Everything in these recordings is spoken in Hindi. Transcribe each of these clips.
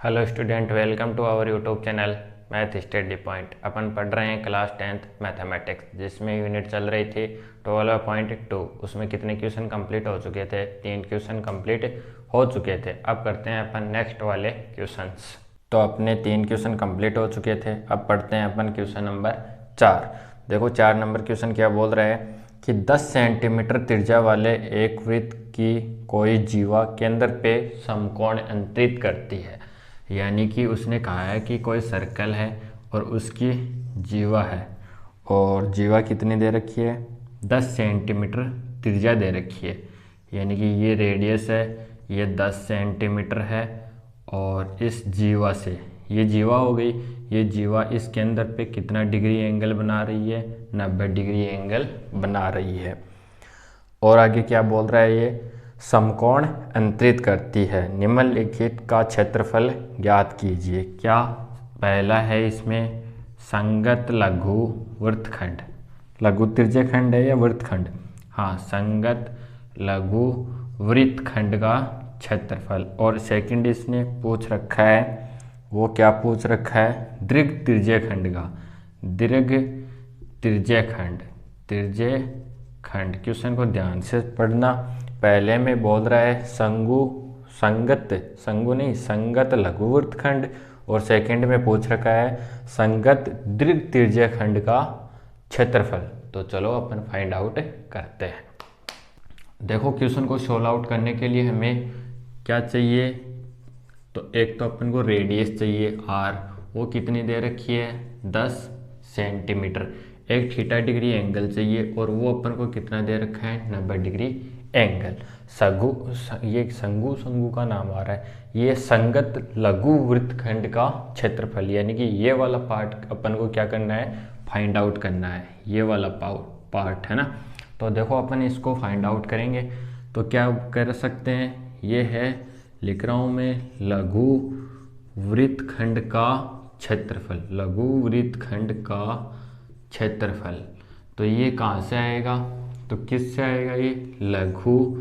Hello student, welcome to our YouTube channel math study point. अपन पढ़ रहे हैं क्लास 10th मैथमेटिक्स, जिसमें यूनिट चल रही थी 12.2। उसमें कितने क्वेश्चन कंप्लीट हो चुके थे? 3 क्वेश्चन कंप्लीट हो चुके थे। अब करते हैं अपन नेक्स्ट वाले क्वेश्चंस। तो अपने 3 क्वेश्चन कंप्लीट हो चुके थे। अब पढ़ते हैं अपन क्वेश्चन नंबर 4। देखो 4 नंबर क्वेश्चन क्या बोल रहे हैं कि 10 सेंटीमीटर त्रिज्या वाले एक वृत्त की कोई जीवा केंद्र पे समकोण अंतरित करती है। यानी कि उसने कहा है कि कोई सर्कल है और उसकी जीवा है, और जीवा कितनी दे रखी है? 10 सेंटीमीटर त्रिज्या दे रखी है। यानी कि ये रेडियस है, ये 10 सेंटीमीटर है, और इस जीवा से, ये जीवा हो गई, ये जीवा इस केंद्र पे कितना डिग्री एंगल बना रही है? 90 डिग्री एंगल बना रही है। और आगे क्या बोल रहा है? ये समकोण अंतरित करती है। निम्नलिखित का क्षेत्रफल ज्ञात कीजिए। क्या पहला है इसमें? संगत लघु वृत्तखंड। लघु त्रिज्यखंड है या वृत्तखंड? हाँ, संगत लघु वृत्तखंड का क्षेत्रफल। और सेकंड इसने पूछ रखा है, वो क्या पूछ रखा है? दीर्घ त्रिज्यखंड का। दीर्घ त्रिज्यखंड, त्रिज्यखंड। क्वेश्चन को ध्यान से पढ़ना। पहले में बोल रहा है संगत लघु वृत्तखंड, और सेकंड में पूछ रखा है संगत दीर्घ त्रिज्यखंड का क्षेत्रफल। तो चलो अपन फाइंड आउट करते हैं। देखो क्वेश्चन को सोल्व आउट करने के लिए हमें क्या चाहिए? तो एक तो अपन को रेडियस चाहिए r, वो कितनी दे रखी है? 10 सेंटीमीटर। एक थीटा डिग्री एंगल चाहिए, और वो अपन को कितना दे रखा है? 90 डिग्री एंगल। ये संगु का नाम आ रहा है। ये संगत लघु वृत्तखंड का क्षेत्रफल, यानी कि ये वाला पार्ट अपन को क्या करना है? फाइंड आउट करना है। ये वाला पार्ट है ना। तो देखो अपन इसको फाइंड आउट करेंगे तो क्या कर सकते हैं? ये है, लिख रहा हूँ मैं, लघु वृत्तखंड का क्षेत्रफल। लघु वृत्तखंड का क्षेत्रफल। तो ये कहाँ से आएगा? तो किस से आएगा? ये लघु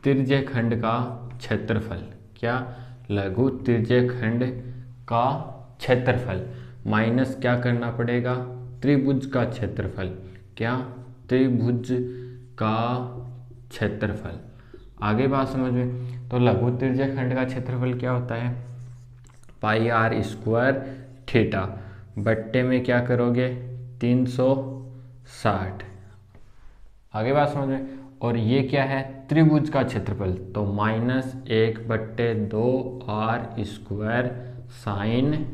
त्रिज्यखंड का क्षेत्रफल। क्या? लघु त्रिज्यखंड का क्षेत्रफल माइनस क्या करना पड़ेगा? त्रिभुज का क्षेत्रफल। क्या? त्रिभुज का क्षेत्रफल। आगे बात समझ में। तो लघु त्रिज्यखंड का क्षेत्रफल क्या होता है? पाई आर स्क्वायर थीटा बट्टे में क्या करोगे? 360। आगे बात समझ में। और ये क्या है? त्रिभुज का क्षेत्रफल। तो -1/2 आर स्क्वायर साइन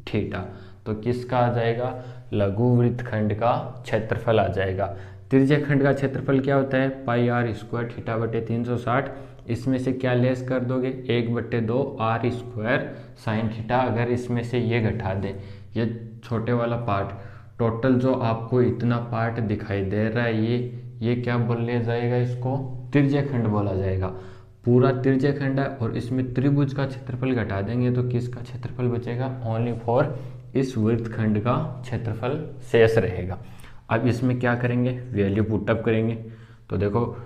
थीटा। तो किसका आ जाएगा? लघु वृत्तखंड का क्षेत्रफल आ जाएगा। त्रिज्यखंड का क्षेत्रफल क्या होता है? पाई आर स्क्वायर थीटा बटे 360। इसमें से क्या लेस कर दोगे? 1/2 आर स्क्वायर साइन थीटा। अगर इसमें से ये घटा दें, ये छोटे वाला पार्ट, टोटल जो आपको इतना पार्ट दिखाई दे रहा है, ये क्या बोला जाएगा? इसको त्रिज्यखंड बोला जाएगा। पूरा त्रिज्यखंड है, और इसमें त्रिभुज का क्षेत्रफल घटा देंगे तो किसका क्षेत्रफल बचेगा? ओनली फॉर इस वृत्तखंड का क्षेत्रफल शेष रहेगा। अब इसमें क्या करेंगे? वैल्यू पुटअप करेंगे। तो देखो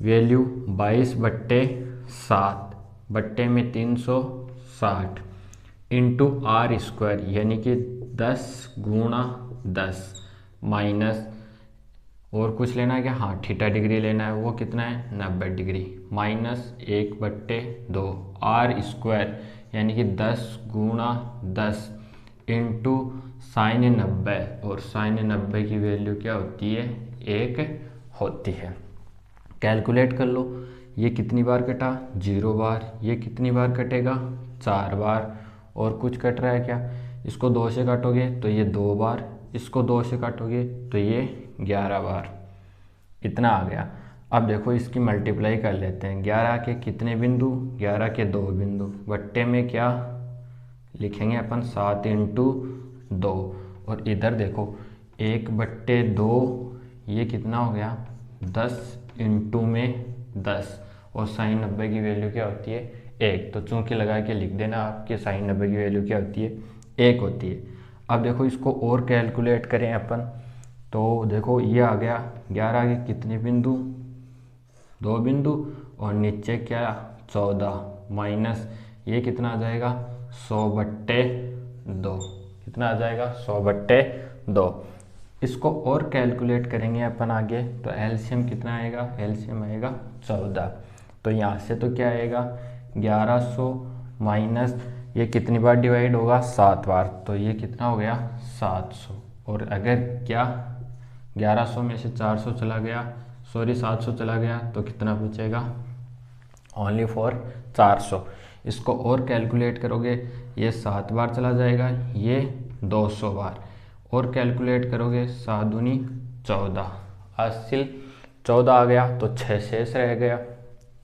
वैल्यू 22/7 बट्टे में 360 इंटू आर स्क्वायर, यानी कि 10 गुणा 10 माइनस, और कुछ लेना है क्या? हाँ, थीटा डिग्री लेना है। वो कितना है? 90 डिग्री। माइनस 1/2 आर स्क्वायर, यानी कि 10 गुणा 10 इंटू साइन 90, और साइन 90 की वैल्यू क्या होती है? 1 होती है। कैलकुलेट कर लो। ये कितनी बार कटा? 0 बार। ये कितनी बार कटेगा? 4 बार। और कुछ कट रहा है क्या? इसको 2 से काटोगे तो ये 2 बार, इसको 2 से काटोगे तो ये 11 बार। इतना आ गया। अब देखो इसकी मल्टीप्लाई कर लेते हैं। 11 के कितने बिंदु? 11 के 2 बिंदु। बट्टे में क्या लिखेंगे अपन? 7 इंटू 2। और इधर देखो 1/2, ये कितना हो गया? 10 इंटू में 10, और साइन 90 की वैल्यू क्या होती है? 1। तो चूंकि लगा के लिख देना आपके साइन 90 की वैल्यू क्या होती है? 1 होती है। अब देखो इसको और कैलकुलेट करें अपन, तो देखो ये आ गया 11 के कितने बिंदु? 2 बिंदु, और नीचे क्या? 14 माइनस ये कितना आ जाएगा 100/2। कितना आ जाएगा 100/2। इसको और कैलकुलेट करेंगे अपन आगे, तो एलसीएम कितना आएगा, एलसीएम आएगा 14। तो यहाँ से तो क्या आएगा 1100 माइनस ये कितनी बार डिवाइड होगा 7 बार, तो ये कितना हो गया 700। और अगर क्या 1100 में से 400 चला गया, सॉरी 700 चला गया, तो कितना बचेगा ओनली फॉर 400। इसको और कैलकुलेट करोगे, ये 7 बार चला जाएगा, ये 200 बार, और कैलकुलेट करोगे 7 दूनी 14, हासिल 14 आ गया, तो 6 शेष रह गया।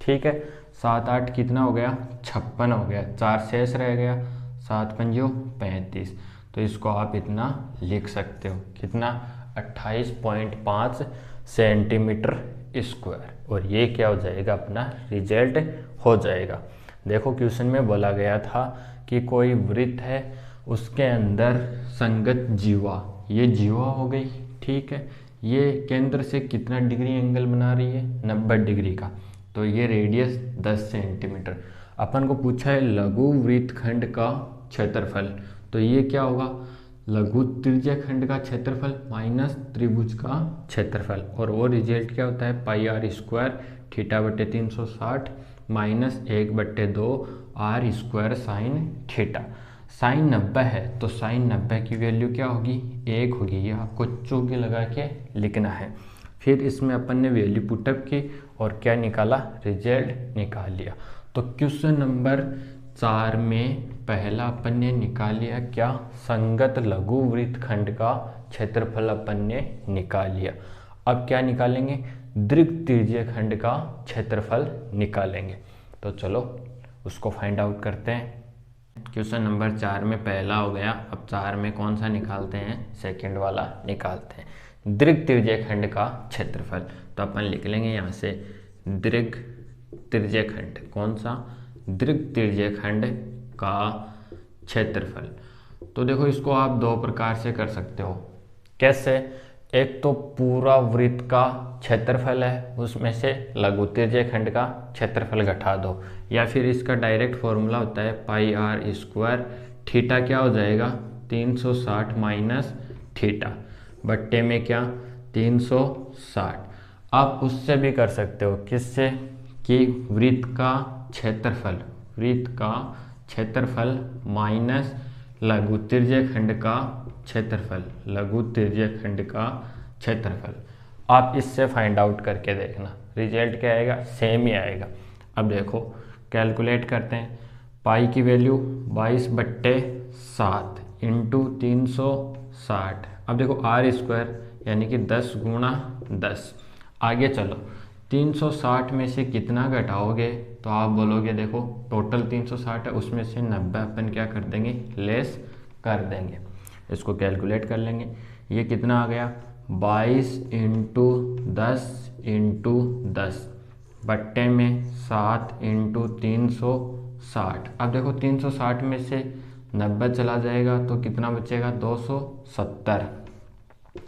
ठीक है, 7 8 कितना हो गया 56 हो गया, 4 शेष रह गया, 7 पंजो 35। तो इसको आप इतना लिख सकते हो, कितना 28.5 सेंटीमीटर स्क्वायर। और ये क्या हो जाएगा अपना रिजल्ट हो जाएगा। देखो क्वेश्चन में बोला गया था कि कोई वृत्त है, उसके अंदर संगत जीवा, ये जीवा हो गई। ठीक है, ये केंद्र से कितना डिग्री एंगल बना रही है 90 डिग्री का, तो ये रेडियस 10 सेंटीमीटर। अपन को पूछा है लघु वृत्तखंड का क्षेत्रफल, तो ये क्या होगा लघु त्रिज्यीय खंड का क्षेत्रफल माइनस त्रिभुज का क्षेत्रफल। और वो रिजल्ट क्या होता है πr² θ/360 minus 1/2 r² sine theta. Sign 90 है तो साइन 90 की वैल्यू क्या होगी 1 होगी, ये आपको चौके लगा के लिखना है। फिर इसमें अपन ने वैल्यू पुटअप की और क्या निकाला, रिजल्ट निकाल लिया। तो क्वेश्चन नंबर 4 में पहला अपन ने निकाल लिया क्या, संगत लघु वृत्तखंड का क्षेत्रफल अपन ने निकाल लिया। अब क्या निकालेंगे, दीर्घ त्रिज्यीय खंड का क्षेत्रफल निकालेंगे। तो चलो उसको फाइंड आउट करते हैं। क्वेश्चन नंबर 4 में पहला हो गया, अब 4 में कौन सा निकालते हैं, सेकंड वाला निकालते हैं, दीर्घ त्रिज्यीय खंड का क्षेत्रफल। तो अपन लिख लेंगे यहाँ से दीर्घ त्रिज्यीय खंड, कौन सा, दीर्घ त्रिज्यीय खंड का क्षेत्रफल। तो देखो इसको आप दो प्रकार से कर सकते हो। कैसे, एक तो पूरा वृत्त का क्षेत्रफल है, उसमें से लघु त्रिज्यीय खंड का क्षेत्रफल घटा दो, या फिर इसका डायरेक्ट फॉर्मूला होता है πr², थीटा क्या हो जाएगा 360 माइनस थीटा बट्टे में क्या 360। आप उससे भी कर सकते हो, किससे, कि वृत्त का क्षेत्रफल माइनस लघु त्रिज्यीय खंड का क्षेत्रफल, लघु त्रिज्यीय खंड का क्षेत्रफल। आप इससे फाइंड आउट करके देखना, रिजल्ट क्या आएगा, सेम ही आएगा। अब देखो कैलकुलेट करते हैं, पाई की वैल्यू 22/7 इंटू 360। अब देखो r² यानी कि 10 गुणा 10। आगे चलो 360 में से कितना घटाओगे, तो आप बोलोगे देखो टोटल 360 है, उसमें से 90 अपन क्या कर देंगे, लेस कर देंगे। इसको कैलकुलेट कर लेंगे, ये कितना आ गया 22 इंटू 10 बट्टे में 7 इंटू 360। अब देखो 360 में से 90 चला जाएगा तो कितना बचेगा 270।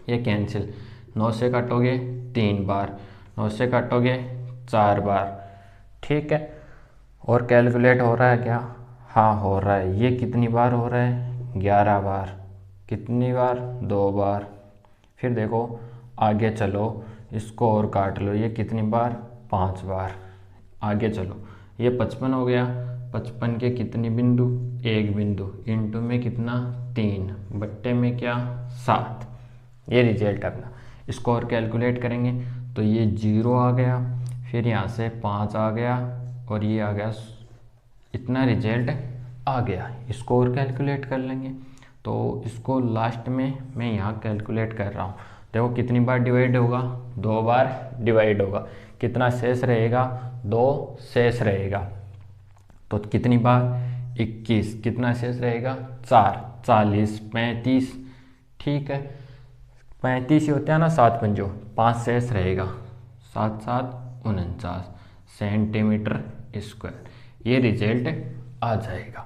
ये कैंसिल, 9 से काटोगे 3 बार, 9 से काटोगे 4 बार। ठीक है, और कैलकुलेट हो रहा है क्या, हाँ हो रहा है। ये कितनी बार हो रहा है 11 बार, कितनी बार 2 बार। फिर देखो आगे चलो, इसको और काट लो, ये कितनी बार 5 बार। आगे चलो, ये 55 हो गया, 55 के कितने बिंदु, 1 बिंदु, इंटू में कितना 3, बट्टे में क्या 7। ये रिजल्ट अपना। इसको और कैलकुलेट करेंगे तो ये 0 आ गया, फिर यहाँ से 5 आ गया, और ये आ गया, इतना रिजल्ट आ गया। इसको और कैलकुलेट कर लेंगे, तो इसको लास्ट में मैं यहाँ कैलकुलेट कर रहा हूँ। देखो कितनी बार डिवाइड होगा, 2 बार डिवाइड होगा, कितना शेष रहेगा 2 शेष रहेगा, तो कितनी बार 21, कितना शेष रहेगा 4, 40, 35। ठीक है, 35 ही होता है ना, 7 पंजो 5 शेष रहेगा, 7 7 49 सेंटीमीटर स्क्वायर। ये रिजल्ट आ जाएगा।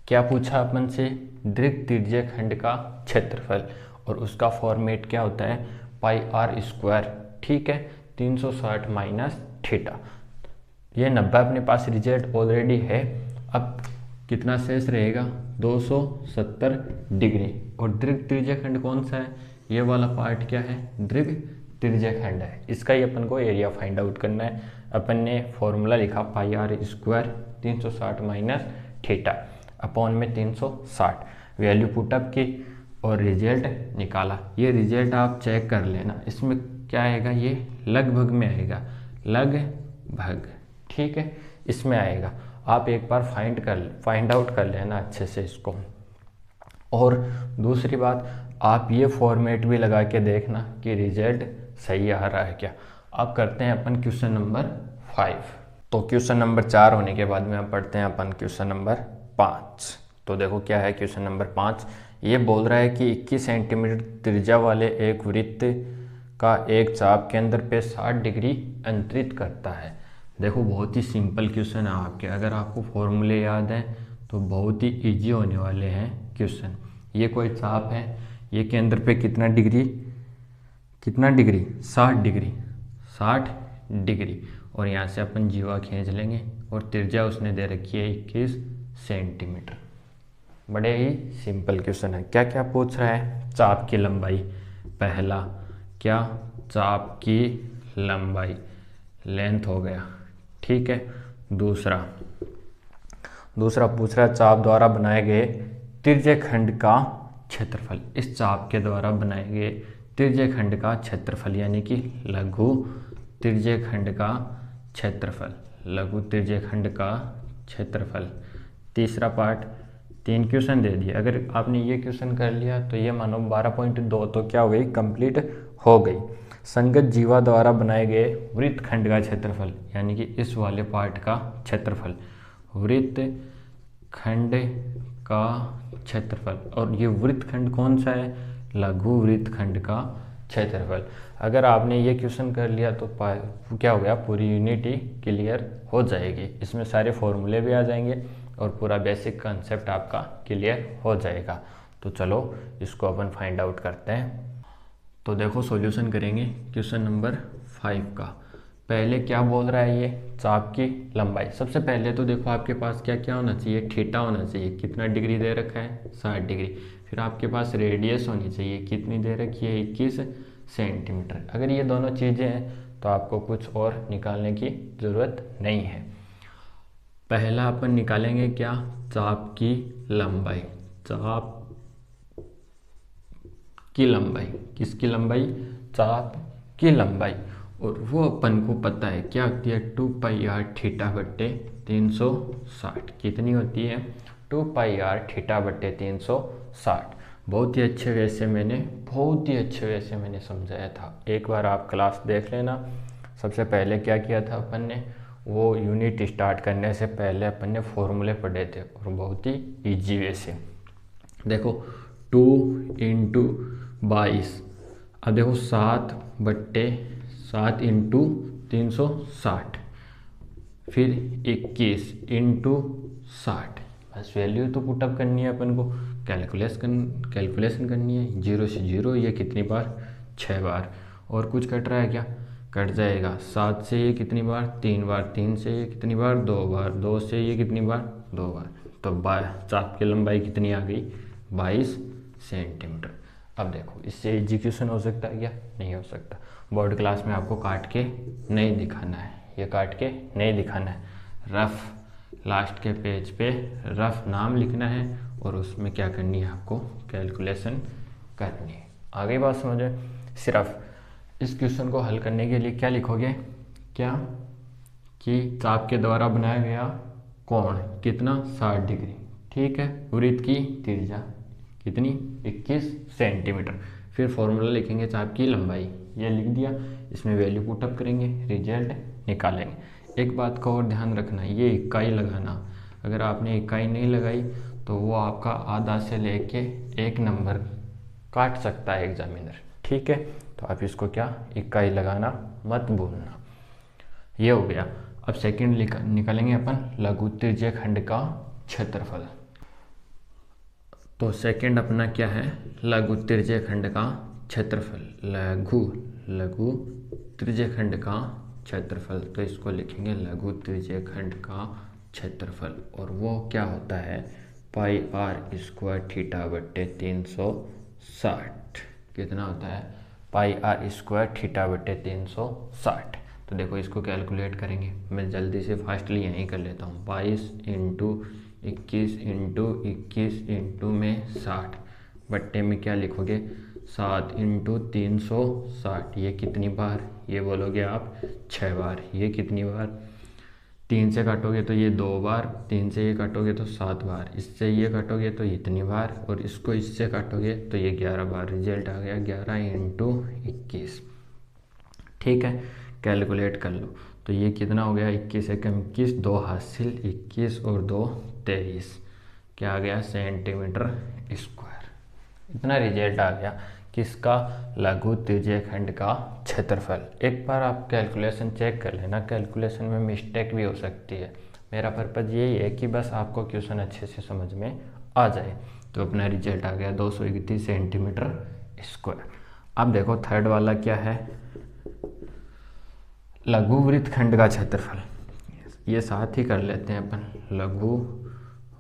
क्या पूछा अपन से, दीर्घ त्रिज्यीय खंड का क्षेत्रफल, और उसका फॉर्मेट क्या होता है πr²। ठीक है, 360 माइनस थीटा। ये 90 अपने पास रिजल्ट ऑलरेडी है। अब कितना शेष रहेगा 270 डिग्री। और दीर्घ त्रिज्यखंड कौन सा है, ये वाला पार्ट क्या है, दीर्घ त्रिज्यखंड है। इसका ही अपन को एरिया फाइंड आउट करना है। अपन ने फॉर्मूला लिखा pi r square 360 minus theta upon में 360, वैल्यू पुटअप की और रिजल्ट निकाला। ये रिजल्ट आप चेक कर लेना, इसमें क्या आएगा, ये लगभग में आएगा, लगभग, ठीक है, इसमें आएगा। आप एक बार फाइंड आउट कर लेना अच्छे से इसको। और दूसरी बात, आप ये फॉर्मेट भी लगा के देखना कि रिजल्ट सही आ रहा है क्या। अब करते हैं अपन क्वेश्चन नंबर 5। तो क्वेश्चन नंबर 4 होने के बाद में हम पढ़ते हैं अपन क्वेश्चन नंबर 5। तो देखो क्या है क्वेश्चन नंबर 5। ये बोल रहा है कि 21 सेंटीमीटर त्रिज्या वाले एक वृत्त का एक चाप केंद्र पे 60 डिग्री अंतरित करता है। देखो बहुत ही सिंपल क्वेश्चन है आपके, अगर आपको फॉर्मूले याद हैं तो बहुत ही इजी होने वाले हैं क्वेश्चन। ये कोई चाप है, ये केंद्र पे कितना डिग्री 60 डिग्री, 60 डिग्री। और यहाँ से अपन जीवा खींच लेंगे और त्रिज्या उसने दे रखी है 21 सेंटीमीटर। बड़े ही सिंपल क्वेश्चन है। क्या क्या पूछ रहा है, चाप की लंबाई, पहला क्या, चाप की लंबाई, लेंथ हो गया, ठीक है। दूसरा पूछ रहा है चाप द्वारा बनाए गए त्रिज्यखंड का क्षेत्रफल। इस चाप के द्वारा बनाए गए त्रिज्यखंड का क्षेत्रफल, यानी कि लघु त्रिज्यखंड का क्षेत्रफल, लघु त्रिज्यखंड का क्षेत्रफल। तीसरा पार्ट, 3 क्वेश्चन दे दिए। अगर आपने ये क्वेश्चन कर लिया तो ये मानो 12.2 तो क्या हो गई, कंप्लीट हो गई। संगत जीवा द्वारा बनाए गए वृत्तखंड का क्षेत्रफल, यानी कि इस वाले पार्ट का क्षेत्रफल, वृत्तखंड का क्षेत्रफल। और ये वृत्तखंड कौन सा है, लघु वृत्तखंड का क्षेत्रफल। अगर आपने ये क्वेश्चन कर लिया तो क्या हो गया, पूरी यूनिटी क्लियर हो जाएगी। इसमें सारे फॉर्मूले भी आ जाएंगे और पूरा बेसिक कंसेप्ट आपका क्लियर हो जाएगा। तो चलो इसको अपन फाइंड आउट करते हैं। तो देखो सॉल्यूशन करेंगे क्वेश्चन नंबर 5 का। पहले क्या बोल रहा है, ये चाप की लंबाई। सबसे पहले तो देखो आपके पास क्या क्या होना चाहिए, थीटा होना चाहिए, कितना डिग्री दे रखा है 60 डिग्री। फिर आपके पास रेडियस होनी चाहिए, कितनी दे रखी है 21 सेंटीमीटर। अगर ये दोनों चीज़ें हैं तो आपको कुछ और निकालने की ज़रूरत नहीं है। पहला अपन निकालेंगे क्या, चाप की लंबाई। चाप की लंबाई, किसकी लंबाई, चाप की लंबाई। और वो अपन को पता है क्या होती है, 2 पाई आर थीटा बट्टे 360। कितनी होती है, 2 पाई आर थीटा बट्टे 360। बहुत ही अच्छे वे से मैंने समझाया था। एक बार आप क्लास देख लेना। सबसे पहले क्या किया था अपन ने, वो यूनिट स्टार्ट करने से पहले अपन ने फॉर्मूले पढ़े थे और बहुत ही ईजी वे से। देखो 2 इंटू 22, अब देखो 7 इंटू 360, फिर 21 इंटू 60। बस वैल्यू तो पुटअप करनी है अपन को, कैलकुलेशन करनी है। 0 से 0 ये कितनी बार, 6 बार। और कुछ कट रहा है क्या, कट जाएगा। 7 से ये कितनी बार, 3 बार। 3 से ये कितनी बार, 2 बार। 2 से ये कितनी बार, 2 बार। तो चाप की लंबाई कितनी आ गई, 22 सेंटीमीटर। अब देखो इससे एग्जीक्यूशन हो सकता है क्या, नहीं हो सकता। बोर्ड क्लास में आपको काट के नहीं दिखाना है, ये काट के नहीं दिखाना है। रफ लास्ट के पेज पे रफ नाम लिखना है और उसमें क्या करनी है, आपको कैलकुलेशन करनी है। आगे बात समझे। सिर्फ इस क्वेश्चन को हल करने के लिए क्या लिखोगे, क्या कि चाप के द्वारा बनाया गया कोण कितना, 60 डिग्री, ठीक है। वृत्त की त्रिज्या कितनी, 21 सेंटीमीटर। फिर फॉर्मूला लिखेंगे चाप की लंबाई, ये लिख दिया। इसमें वैल्यू पुटअप करेंगे, रिजल्ट निकालेंगे। एक बात का और ध्यान रखना, ये इकाई लगाना। अगर आपने इकाई नहीं लगाई तो वो आपका आधा से लेके 1 नंबर काट सकता है एग्जामिनर, ठीक है। तो आप इसको क्या, इकाई लगाना मत भूलना। ये हो गया। अब सेकंड निकालेंगे अपन लघु त्रिज्यखंड का क्षेत्रफल। तो सेकंड अपना क्या है, लघु त्रिज्यखंड का क्षेत्रफल, लघु त्रिज्यखंड का क्षेत्रफल। तो इसको लिखेंगे लघु त्रिज्यखंड का क्षेत्रफल, और वो क्या होता है पाई आर स्क्वायर थीटा बट्टे 360। कितना होता है पाई आर स्क्वायर थीटा बट्टे 360। तो देखो इसको कैलकुलेट करेंगे, मैं जल्दी से फास्टली यहीं कर लेता हूँ। 22 इंटू 21 इंटू 21 इंटू में 60 बट्टे में क्या लिखोगे 7 इंटू 360। ये कितनी बार, ये बोलोगे आप 6 बार। ये कितनी बार, 3 से काटोगे तो ये 2 बार, 3 से ये काटोगे तो 7 बार, इससे ये काटोगे तो इतनी बार, और इसको इससे काटोगे तो ये 11 बार। रिजल्ट आ गया 11 इंटू 21। ठीक है, कैलकुलेट कर लो। तो ये कितना हो गया 21 एकम 21, 2 हासिल 21 और 2 23, क्या आ गया सेंटीमीटर स्क्वायर। इतना रिजल्ट आ गया किसका, लघु त्रिज्यीय खंड का क्षेत्रफल। एक बार आप कैलकुलेशन चेक कर लेना, कैलकुलेशन में मिस्टेक भी हो सकती है। मेरा पर्पज़ यही है कि बस आपको क्वेश्चन अच्छे से समझ में आ जाए। तो अपना रिजल्ट आ गया 231 सेंटीमीटर स्क्वायर। अब देखो थर्ड वाला क्या है, लघु वृत्तखंड का क्षेत्रफल। ये साथ ही कर लेते हैं अपन, लघु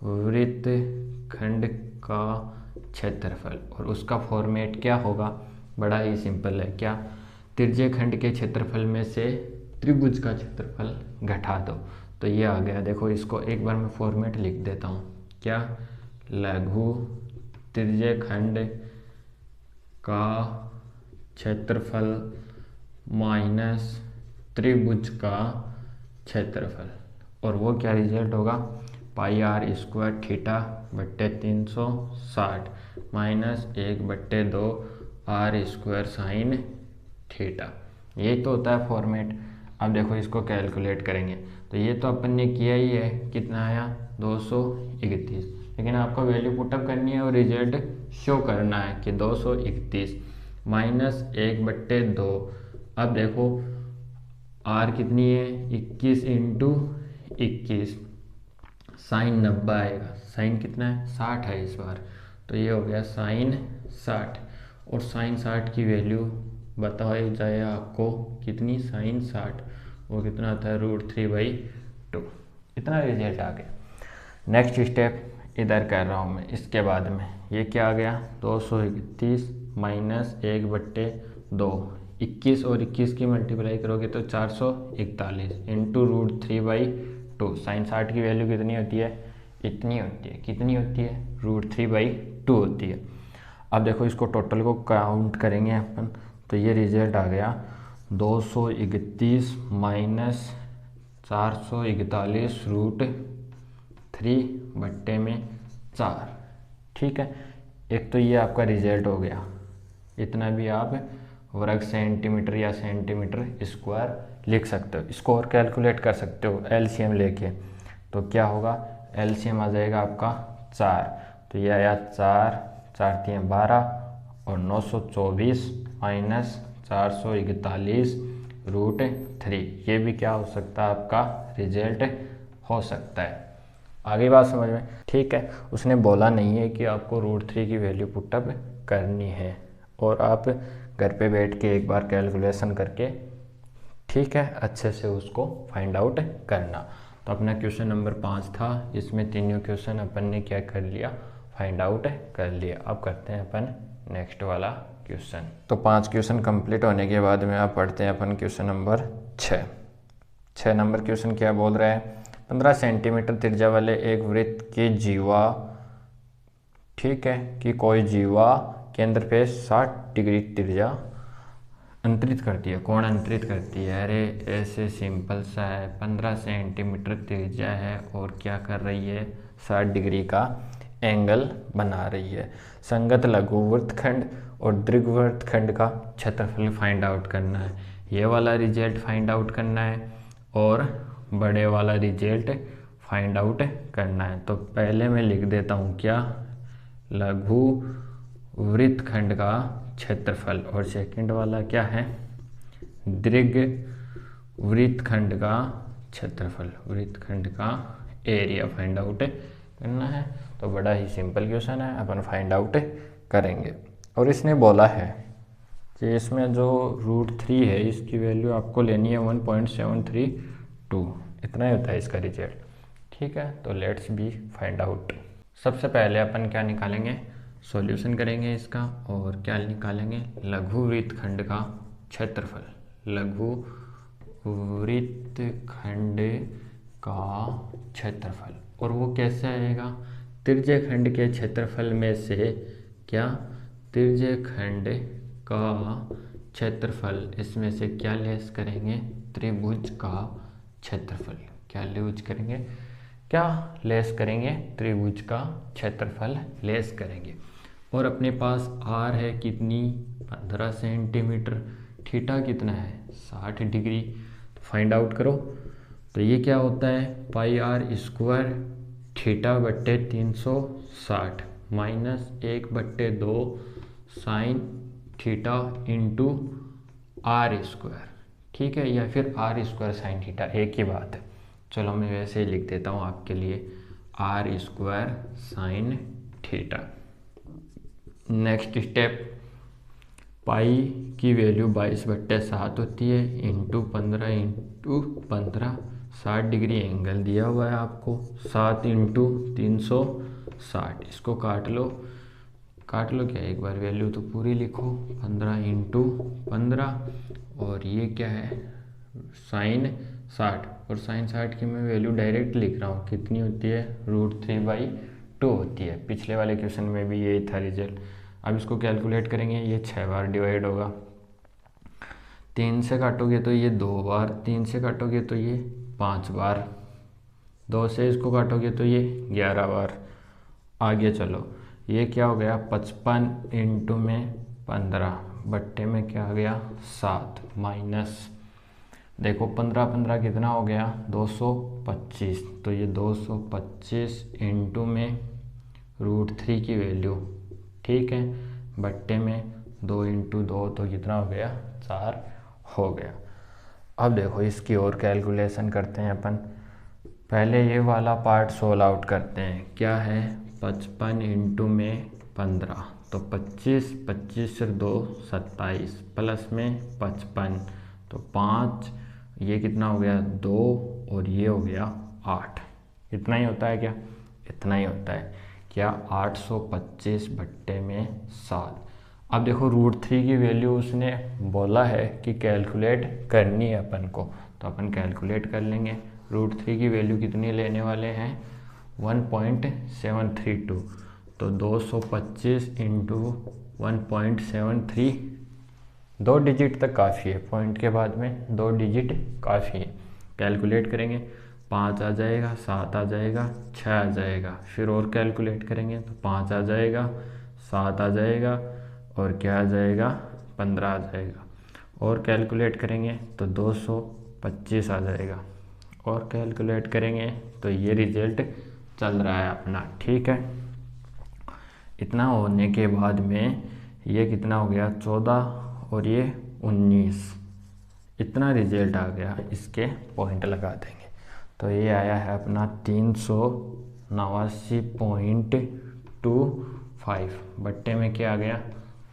वृत्तखंड का क्षेत्रफल, और उसका फॉर्मेट क्या होगा, बड़ा ही सिंपल है। क्या, त्रिज्यीय खंड के क्षेत्रफल में से त्रिभुज का क्षेत्रफल घटा दो। तो ये आ गया, देखो इसको एक बार मैं फॉर्मेट लिख देता हूँ। क्या, लघु त्रिज्यीय खंड का क्षेत्रफल माइनस त्रिभुज का क्षेत्रफल, और वो क्या रिजल्ट होगा पाई आर स्क्वायर थीटा बट्टे 360 minus 1/2 R square sine theta. यही तो होता है फॉर्मेट। अब देखो इसको कैलकुलेट करेंगे, तो ये तो अपन ने किया ही है, कितना आया 231, लेकिन आपको वैल्यू पुटअप करनी है और रिजल्ट शो करना है कि 231 माइनस 1/2। अब देखो आर कितनी है 21 इंटू 21, साइन 90 आएगा। साइन कितना है 60 है इस बार, तो ये हो गया साइन 60, और साइन 60 की वैल्यू बताई जाए आपको कितनी, साइन 60 वो कितना आता है √3/2। इतना रिजल्ट आ गया। नेक्स्ट स्टेप इधर कर रहा हूँ मैं, इसके बाद में ये क्या आ गया 231 माइनस 1/2, 21 और 21 की मल्टीप्लाई करोगे तो 441 इंटू √3/2। साइन 60 की वैल्यू कितनी होती है, इतनी होती है। कितनी होती है, √3/2 होती है। अब देखो इसको टोटल को काउंट करेंगे अपन, तो ये रिजल्ट आ गया 231 माइनस 441 √3/4। ठीक है, एक तो ये आपका रिजल्ट हो गया। इतना भी आप वर्ग सेंटीमीटर या सेंटीमीटर स्क्वायर लिख सकते हो। इसको और कैलकुलेट कर सकते हो एलसीएम लेके। तो क्या होगा, एलसीएम आ जाएगा आपका 4, तो ये आया 4 4 3 12 और 924 माइनस 441 √3। ये भी क्या हो सकता है, आपका रिजल्ट हो सकता है। आगे बात समझ में, ठीक है। उसने बोला नहीं है कि आपको √3 की वैल्यू पुटअप करनी है, और आप घर पे बैठ के एक बार कैलकुलेशन करके, ठीक है, अच्छे से उसको फाइंड आउट करना। तो अपना क्वेश्चन नंबर 5 था, इसमें तीनों क्वेश्चन अपन ने क्या कर लिया, फाइंड आउट कर लिया। अब करते हैं अपन नेक्स्ट वाला क्वेश्चन। तो 5 क्वेश्चन कंप्लीट होने के बाद में आप पढ़ते हैं अपन क्वेश्चन नंबर 6 नंबर क्वेश्चन क्या बोल रहा है, 15 सेंटीमीटर त्रिज्या वाले एक वृत्त की जीवा, ठीक है, कि कोई जीवा केंद्र पे 60 डिग्री त्रिज्या अंतरित करती है, कोण अंतरित करती है। अरे ऐसे सिंपल सा है, 15 सेंटीमीटर त्रिज्या है और क्या कर रही है, 60 डिग्री का एंगल बना रही है। संगत लघु वृत्तखंड और दीर्घवृत्तखंड का क्षेत्रफल फाइंड आउट करना है। ये वाला रिजल्ट फाइंड आउट करना है और बड़े वाला रिजल्ट फाइंड आउट करना है। तो पहले मैं लिख देता हूँ क्या, लघु वृत्तखंड का क्षेत्रफल, और सेकंड वाला क्या है, दीर्घ वृत्तखंड का क्षेत्रफल, वृत्तखंड का एरिया फाइंड आउट करना है। तो बड़ा ही सिंपल क्वेश्चन है, अपन फाइंड आउट करेंगे। और इसने बोला है कि इसमें जो √3 है इसकी वैल्यू आपको लेनी है 1.732, इतना ही होता है इसका रिजल्ट। ठीक है, तो लेट्स बी फाइंड आउट। सबसे पहले अपन क्या निकालेंगे, सॉल्यूशन करेंगे इसका, और क्या निकालेंगे, लघु वृत्तखंड का क्षेत्रफल। लघु वृत्तखंड का क्षेत्रफल, और वो कैसे आएगा, त्रिज्यखंड के क्षेत्रफल में से क्या, त्रिज्यखंड का क्षेत्रफल, इसमें से क्या लेस करेंगे, त्रिभुज का क्षेत्रफल। क्या लेस करेंगे, क्या लेस करेंगे, त्रिभुज का क्षेत्रफल लेस करेंगे। और अपने पास आर है कितनी, 15 सेंटीमीटर, थीटा कितना है, 60 डिग्री। तो फाइंड आउट करो। तो ये क्या होता है, पाई आर स्क्वायर थीटा बट्टे 360 minus 1/2 sine theta into R square. ठीक है, या फिर आर स्क्वायर साइन थीटा, एक ही बात है। चलो मैं वैसे ही लिख देता हूँ आपके लिए, r square sine theta. Next step, pi की वैल्यू 22/7 होती है, इंटू 15 60 डिग्री एंगल दिया हुआ है आपको, 7 इंटू 360, इसको काट लो क्या, एक बार वैल्यू तो पूरी लिखो, 15 इंटू 15, और ये क्या है, साइन 60, और साइन 60 की मैं वैल्यू डायरेक्ट लिख रहा हूँ, कितनी होती है, √3/2 होती है। पिछले वाले क्वेश्चन में भी यही था रिजल्ट। अब इसको कैलकुलेट करेंगे, ये 6 बार डिवाइड होगा, 3 से काटोगे तो ये 2 बार, 3 से काटोगे तो ये 5 बार, 2 से इसको काटोगे तो ये 11 बार। आगे चलो, ये क्या हो गया, 55 इंटू में 15 बट्टे में क्या आ गया, 7, माइनस, देखो 15 कितना हो गया, 225, तो ये 225 इंटू में √3 की वैल्यू, ठीक है, बट्टे में 2 इंटू 2, तो कितना हो गया, 4 हो गया। अब देखो इसकी और कैलकुलेशन करते हैं अपन। पहले ये वाला पार्ट सोल्व आउट करते हैं, क्या है, 55 इंटू में 15, तो 25 से 2 27, प्लस में 55, तो 5, ये कितना हो गया, 2, और ये हो गया 8। इतना ही होता है क्या, इतना ही होता है क्या, 825 बट्टे में 7। अब देखो √3 की वैल्यू उसने बोला है कि कैलकुलेट करनी है अपन को, तो अपन कैलकुलेट कर लेंगे। √3 की वैल्यू कितनी लेने वाले हैं, 1.732, तो 225 इंटू 1.73, 2 डिजिट तक काफ़ी है, पॉइंट के बाद में 2 डिजिट काफ़ी है। कैलकुलेट करेंगे, 5 आ जाएगा, 7 आ जाएगा, 6 आ जाएगा, फिर और कैलकुलेट करेंगे तो 5 आ जाएगा, 7 आ जाएगा, और क्या आ जाएगा, 15 आ जाएगा, और कैलकुलेट करेंगे तो 225 आ जाएगा, और कैलकुलेट करेंगे तो ये रिजल्ट चल रहा है अपना। ठीक है, इतना होने के बाद में ये कितना हो गया, 14, और ये 19, इतना रिजल्ट आ गया। इसके पॉइंट लगा देंगे, तो ये आया है अपना 389.25, बट्टे में क्या आ गया,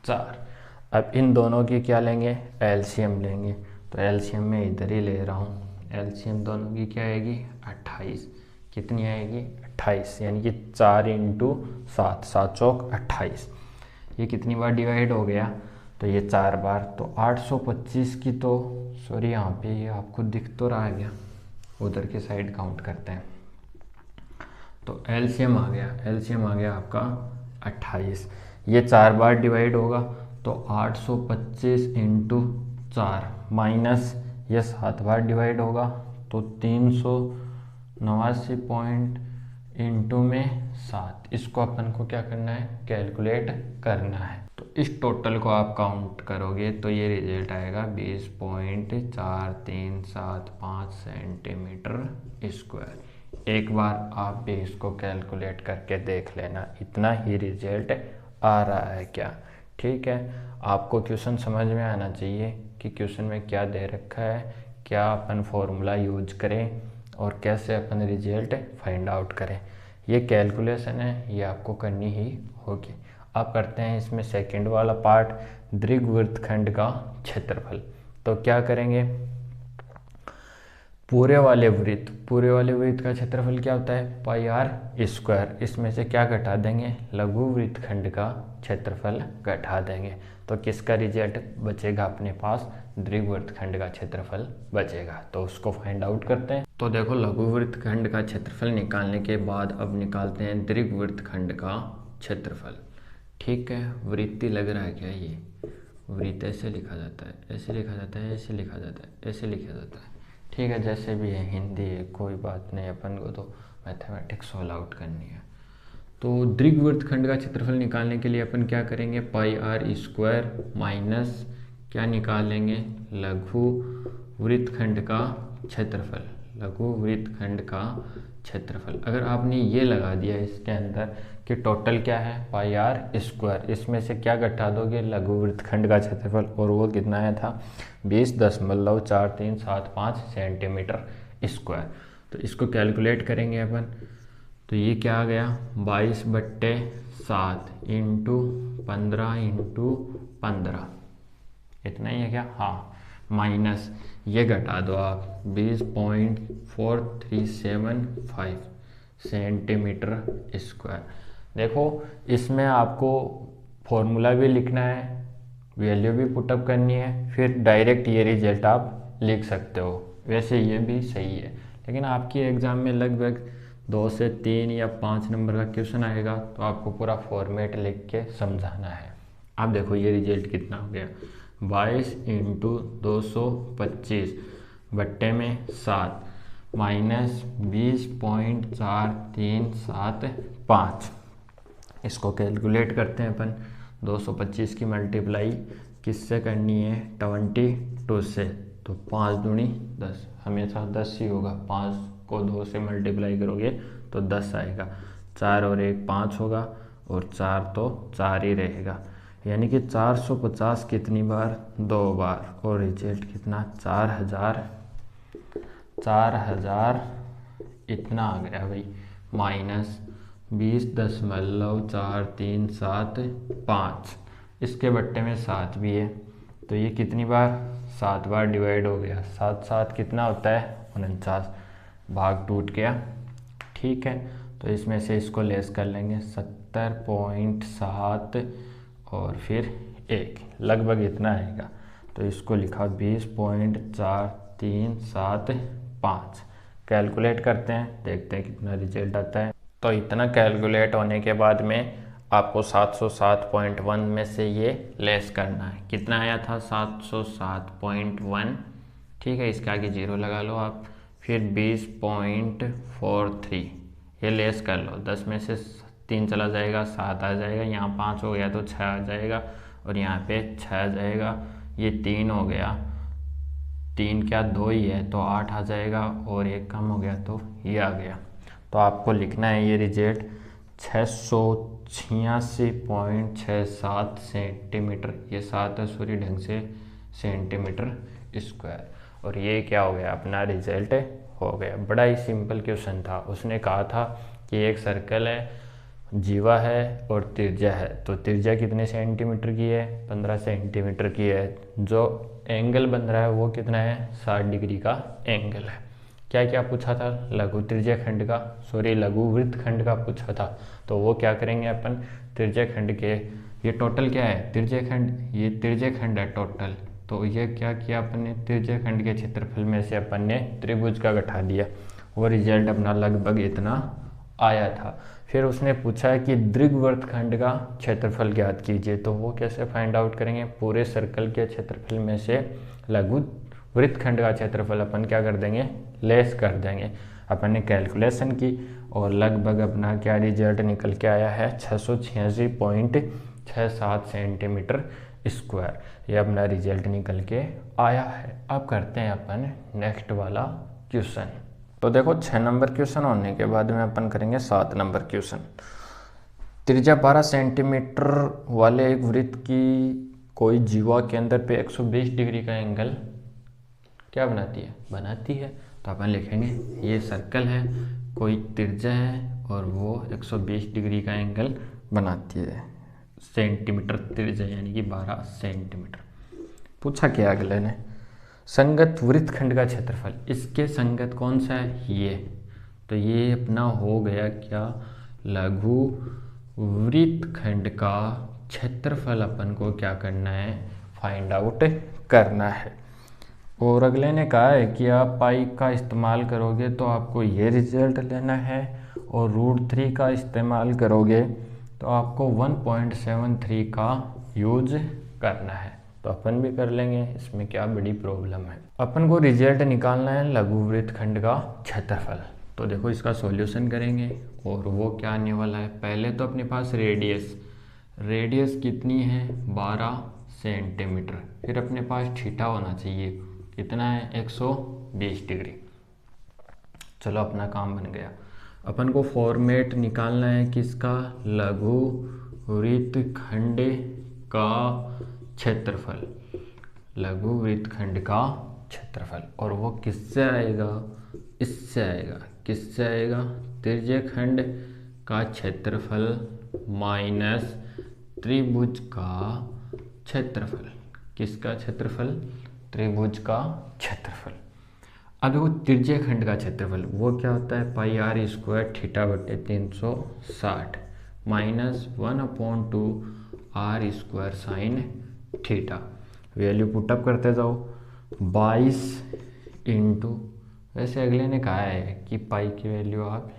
4। अब इन दोनों की क्या लेंगे, एलसीएम लेंगे, तो एलसीएम में इधर ही ले रहा हूँ। एलसीएम दोनों की क्या आएगी, 28, कितनी आएगी, 28, यानी कि 4 इंटू 7, 7 चौक 28। ये कितनी बार डिवाइड हो गया, तो ये 4 बार, तो 825 की, तो सॉरी यहाँ पे ये आपको दिख तो रहा है क्या, उधर की साइड काउंट करते हैं, तो एलसीएम आ गया आपका 28। ये 4 बार डिवाइड होगा, तो 825 इंटू 4, माइनस ये 7 बार डिवाइड होगा, तो 389 पॉइंट इंटू में 7, इसको अपन को क्या करना है, कैलकुलेट करना है। तो इस टोटल को आप काउंट करोगे तो ये रिजल्ट आएगा 20.4375 सेंटीमीटर स्क्वायर। एक बार आप भी इसको कैलकुलेट करके देख लेना, इतना ही रिजल्ट आ रहा है क्या। ठीक है, आपको क्वेश्चन समझ में आना चाहिए कि क्वेश्चन में क्या दे रखा है, क्या अपन फॉर्मूला यूज करें और कैसे अपन रिजल्ट फाइंड आउट करें। ये कैलकुलेशन है, ये आपको करनी ही होगी। अब करते हैं इसमें सेकंड वाला पार्ट, दीर्घवृत्तखंड का क्षेत्रफल। तो क्या करेंगे, पूरे वाले वृत्त का क्षेत्रफल क्या होता है, पाई आर स्क्वायर। इसमें से क्या घटा देंगे, लघु वृत्तखंड का क्षेत्रफल घटा देंगे। तो किसका रिजल्ट बचेगा अपने पास, दीर्घवृत्तखंड का क्षेत्रफल बचेगा। तो उसको फाइंड आउट करते हैं। तो देखो लघु वृत्तखंड का क्षेत्रफल निकालने के बाद अब निकालते हैं दीर्घवृत्तखंड का क्षेत्रफल। ठीक है, वृत्ति लग रहा है क्या, ये वृत्त ऐसे लिखा जाता है, ऐसे लिखा जाता है, ऐसे लिखा जाता है, ऐसे लिखा जाता है। ठीक है, जैसे भी है, हिंदी है, कोई बात नहीं, अपन को तो मैथमेटिक्स सॉल्व आउट करनी है। तो दीर्घवृत्तखंड का क्षेत्रफल निकालने के लिए अपन क्या करेंगे, पाई आर स्क्वायर माइनस क्या निकालेंगे, लघु वृत्तखंड का क्षेत्रफल। लघु वृत्तखंड का क्षेत्रफल अगर आपने ये लगा दिया इसके अंदर कि टोटल क्या है, पाई आर स्क्वायर, इसमें से क्या घटा दोगे, लघु वृत्तखंड का क्षेत्रफल, और वो कितना आया था 20.4375 सेंटीमीटर स्क्वायर। तो इसको कैलकुलेट करेंगे अपन, तो ये क्या आ गया 22/7 इंटू 15 इंटू 15, इतना ही है क्या, हाँ, माइनस ये घटा दो आप 20.4375 सेंटीमीटर स्क्वायर। देखो इसमें आपको फॉर्मूला भी लिखना है, वैल्यू भी पुटअप करनी है, फिर डायरेक्ट ये रिजल्ट आप लिख सकते हो। वैसे ये भी सही है, लेकिन आपकी एग्ज़ाम में लगभग 2 से 3 या 5 नंबर का क्वेश्चन आएगा, तो आपको पूरा फॉर्मेट लिख के समझाना है। अब देखो ये रिजल्ट कितना हो गया, 22 इंटू 225 बट्टे में 7 माइनस 20.4375। इसको कैलकुलेट करते हैं अपन। 225 की मल्टीप्लाई किससे करनी है, 22 से, तो 5 दूनी 10, हमेशा 10 ही होगा। 5 को 2 से मल्टीप्लाई करोगे तो 10 आएगा, 4 और 1 5 होगा, और 4 तो 4 ही रहेगा, यानी कि 450 कितनी बार, 2 बार, और रिजल्ट कितना 4000 इतना आ गया भाई, माइनस 20.4375। इसके बट्टे में 7 भी है, तो ये कितनी बार, 7 बार डिवाइड हो गया, 7 7 कितना होता है 49, भाग टूट गया। ठीक है, तो इसमें से इसको लेस कर लेंगे 70.7 और फिर 1, लगभग इतना आएगा। तो इसको लिखा 20.4375। कैलकुलेट करते हैं, देखते हैं कितना रिजल्ट आता है। तो इतना कैलकुलेट होने के बाद में आपको 707.1 में से ये लेस करना है। कितना आया था 707.1। ठीक है, इसके आगे 0 लगा लो आप, फिर 20.43 ये लेस कर लो। 10 में से 3 चला जाएगा, 7 आ जाएगा, यहाँ 5 हो गया तो 6 आ जाएगा, और यहाँ पे 6 आ जाएगा, ये 3 हो गया, 3 क्या 2 ही है तो 8 आ जाएगा, और 1 कम हो गया तो ये आ गया। तो आपको लिखना है ये रिजल्ट 686.67 सेंटीमीटर, ये 7 है सॉरी ढंग से, सेंटीमीटर स्क्वायर। और ये क्या हो गया, अपना रिजल्ट हो गया। बड़ा ही सिंपल क्वेश्चन था। उसने कहा था कि एक सर्कल है, जीवा है और त्रिज्या है, तो त्रिज्या कितने सेंटीमीटर की है, 15 सेंटीमीटर की है। जो एंगल बन रहा है वो कितना है, 60 डिग्री का एंगल है। क्या क्या पूछा था, लघु त्रिज्या खंड का, सॉरी लघु वृत्त खंड का पूछा था। तो वो क्या करेंगे अपन, त्रिज्या खंड के, ये टोटल क्या है त्रिज्या खंड, ये त्रिज्या खंड है टोटल, तो ये क्या किया अपन ने, त्रिज्या खंड के क्षेत्रफल में से अपन ने त्रिभुज का घटा दिया, वो रिजल्ट अपना लगभग इतना आया था। फिर उसने पूछा है कि दीर्घवृत्तखंड का क्षेत्रफल ज्ञात कीजिए, तो वो कैसे फाइंड आउट करेंगे, पूरे सर्कल के क्षेत्रफल में से लघु वृत्तखंड का क्षेत्रफल अपन क्या कर देंगे, लेस कर देंगे। अपन ने कैलकुलेशन की और लगभग अपना क्या रिजल्ट निकल के आया है 686.67 सेंटीमीटर स्क्वायर, ये अपना रिजल्ट निकल के आया है। अब करते हैं अपन नेक्स्ट वाला क्वेश्चन। तो देखो 6 नंबर क्वेश्चन होने के बाद में अपन करेंगे 7 नंबर क्वेश्चन। त्रिज्या 12 सेंटीमीटर वाले एक वृत्त की कोई जीवा केंद्र पे 120 डिग्री का एंगल क्या बनाती है। तो अपन लिखेंगे ये सर्कल है, कोई त्रिज्या है और वो 120 डिग्री का एंगल बनाती है, सेंटीमीटर त्रिज्या यानी कि 12 सेंटीमीटर। पूछा क्या अगले ने, संगत वृत्तखंड का क्षेत्रफल, इसके संगत कौन सा है, ये, तो ये अपना हो गया क्या, लघु वृत्तखंड का क्षेत्रफल अपन को क्या करना है, फाइंड आउट करना है। और अगले ने कहा है कि आप पाई का इस्तेमाल करोगे तो आपको ये रिजल्ट लेना है, और √3 का इस्तेमाल करोगे तो आपको 1.73 का यूज करना है। तो अपन भी कर लेंगे, इसमें क्या बड़ी प्रॉब्लम है। अपन को रिजल्ट निकालना है लघु वृत्तखंड का क्षेत्रफल। तो देखो इसका सॉल्यूशन करेंगे, और वो क्या आने वाला है, पहले तो अपने पास रेडियस कितनी है, 12 सेंटीमीटर। फिर अपने पास थीटा होना चाहिए, कितना है, 120 डिग्री। चलो अपना काम बन गया। अपन को फॉर्मेट निकालना है किसका, लघु वृत्तखंड का क्षेत्रफल, लघु वृत्तखंड का क्षेत्रफल। और वो किससे आएगा, इससे आएगा, किससे आएगा, त्रिज्यखंड का क्षेत्रफल माइनस त्रिभुज का क्षेत्रफल। किसका क्षेत्रफल, त्रिभुज का क्षेत्रफल। अब देखो त्रिज्यखंड का क्षेत्रफल वो क्या होता है, πr² θ/360 minus 1/2 r² sine theta. Value put up करते जाओ, 22 इंटू, वैसे अगले ने कहा है कि पाई की वैल्यू आप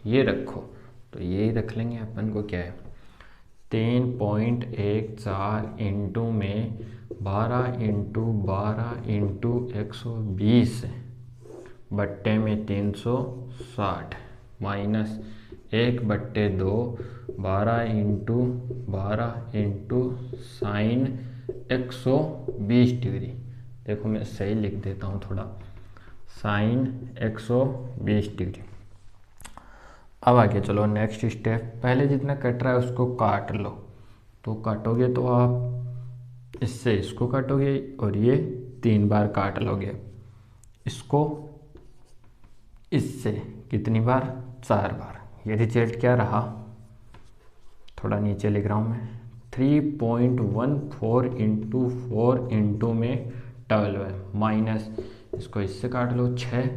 ये रखो, तो यही रख लेंगे। अपन को क्या है, 3.14 इंटू में 12 इंटू 12 इंटू 120 बट्टे में 360 minus 1/2 12 into 12 into sine 120 degree. देखो मैं सही लिख देता हूँ थोड़ा, साइन 120 डिग्री। अब आगे चलो नेक्स्ट स्टेप, पहले जितना कट रहा है उसको काट लो। तो काटोगे तो आप इससे इसको काटोगे और ये 3 बार काट लोगे, इसको इससे कितनी बार, 4 बार। ये रिजल्ट क्या रहा, थोड़ा नीचे लिख रहा हूँ मैं, 3.14 इंटू 4 इंटू में 12 है, माइनस इसको इससे काट लो 6,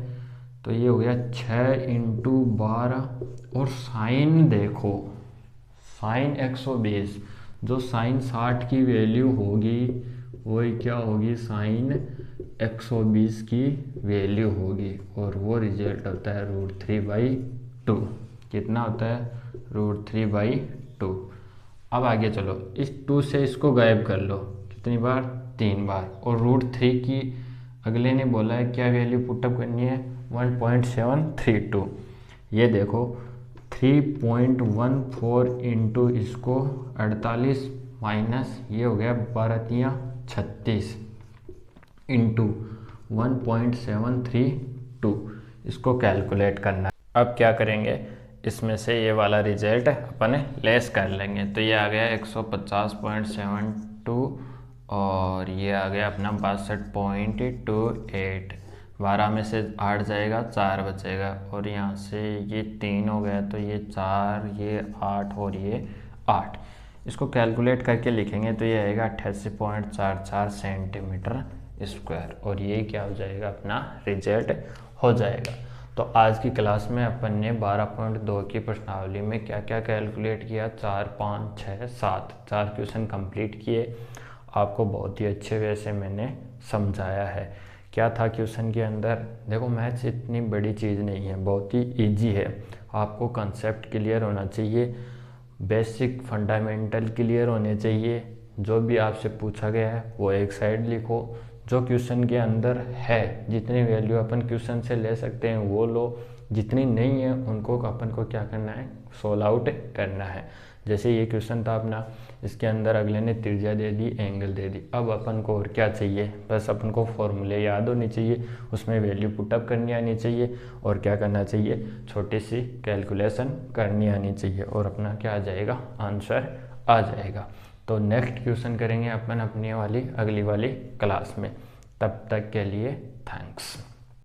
तो ये हो गया 6 इंटू 12, और साइन देखो, साइन 120, जो साइन 60 की वैल्यू होगी वही क्या होगी, साइन 120 की वैल्यू होगी, और वो रिजल्ट होता है √3/2। कितना होता है, √3/2। अब आगे चलो, इस 2 से इसको गायब कर लो, कितनी बार, 3 बार। और √3 की अगले ने बोला है क्या वैल्यू पुटअप करनी है, 1.732। ये देखो 3.14 इंटू इसको 48 माइनस ये हो गया 12×36 इंटू 1.732, इसको कैलकुलेट करना है। अब क्या करेंगे, इसमें से ये वाला रिजल्ट अपन लेस कर लेंगे। तो ये आ गया 150.72 और ये आ गया अपना 62.28। 12 में से 8 जाएगा, 4 बचेगा, और यहाँ से ये 3 हो गया, तो ये 4, ये 8 और ये 8। इसको कैलकुलेट करके लिखेंगे तो ये आएगा 88.44 सेंटीमीटर स्क्वायर, और ये क्या हो जाएगा, अपना रिजल्ट हो जाएगा। तो आज की क्लास में अपन ने 12.2 की प्रश्नावली में क्या क्या कैलकुलेट किया, 4, 5, 6, 7 4 क्वेश्चन कंप्लीट किए। आपको बहुत ही अच्छे वे से मैंने समझाया है। क्या था क्वेश्चन के अंदर, देखो मैथ्स इतनी बड़ी चीज़ नहीं है, बहुत ही इजी है। आपको कंसेप्ट क्लियर होना चाहिए, बेसिक फंडामेंटल क्लियर होने चाहिए। जो भी आपसे पूछा गया है वो एक साइड लिखो, जो क्वेश्चन के अंदर है जितनी वैल्यू अपन क्वेश्चन से ले सकते हैं वो लो, जितनी नहीं है उनको अपन को क्या करना है, सोल्व आउट करना है। जैसे ये क्वेश्चन था अपना, इसके अंदर अगले ने त्रिज्या दे दी, एंगल दे दी। अब अपन को और क्या चाहिए, बस अपन को फॉर्मूले याद होनी चाहिए, उसमें वैल्यू पुटअप करनी आनी चाहिए, और क्या करना चाहिए, छोटी सी कैलकुलेशन करनी आनी चाहिए, और अपना क्या आ जाएगा, आंसर आ जाएगा। तो नेक्स्ट क्वेश्चन करेंगे अपन अपनी वाली अगली वाली क्लास में। तब तक के लिए थैंक्स।